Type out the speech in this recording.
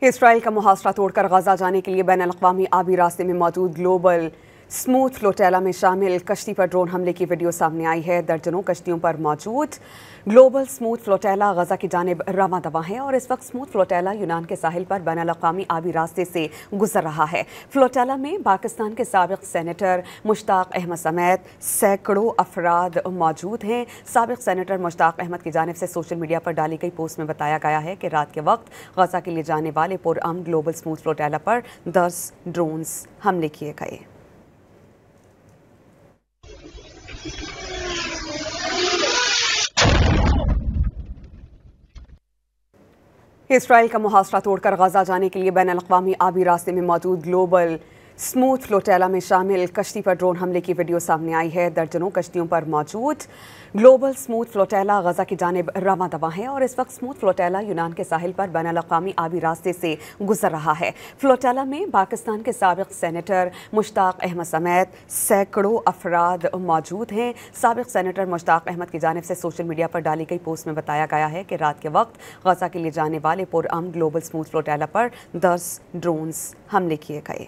Israel का मुहासरा तोड़कर गजा जाने के लिए बैनुल-अक़वामी आबी रास्ते में मौजूद ग्लोबल स्मूथ फ्लोटेला में शामिल कश्ती पर ड्रोन हमले की वीडियो सामने आई है। दर्जनों कश्तियों पर मौजूद ग्लोबल स्मूथ फ्लोटेला गजा की जानिब रवां दवा है और इस वक्त स्मूथ फ्लोटेला यूनान के साहिल पर बैनुल-अक़वामी आबी रास्ते से गुजर रहा है। फ्लोटेला में पाकिस्तान के साबिक़ सेनेटर मुश्ताक अहमद समेत सैकड़ों अफराद मौजूद हैं। साबिक़ सेनेटर मुश्ताक अहमद की जानिब से सोशल मीडिया पर डाली गई पोस्ट में बताया गया है कि रात के वक्त गजा के लिए जाने वाले पुरअमन ग्लोबल स्मूथ फ्लोटेला पर 10 ड्रोन्स हमले किए गए। इसराइल का मुहासरा तोड़कर गजा जाने के लिए बैनुल-अक़वामी आबी रास्ते में मौजूद ग्लोबल स्मूथ फ्लोटेला में शामिल कश्ती पर ड्रोन हमले की वीडियो सामने आई है। दर्जनों कश्तियों पर मौजूद ग्लोबल स्मूथ फ्लोटेला गजा की जानिब रवां दवा है और इस वक्त स्मूथ फ्लोटेला यूनान के साहिल पर बैनुल-अक़वामी आबी रास्ते से गुजर रहा है। फ्लोटेला में पाकिस्तान के साबिक़ सेनेटर मुश्ताक अहमद समेत सैकड़ों अफराद मौजूद हैं। साबिक़ सेनेटर मुश्ताक अहमद की जानिब से सोशल मीडिया पर डाली गई पोस्ट में बताया गया है कि रात के वक्त गजा के लिए जाने वाले पुरअमन ग्लोबल स्मूथ फ्लोटेला पर 10 ड्रोन्स हमले किए गए।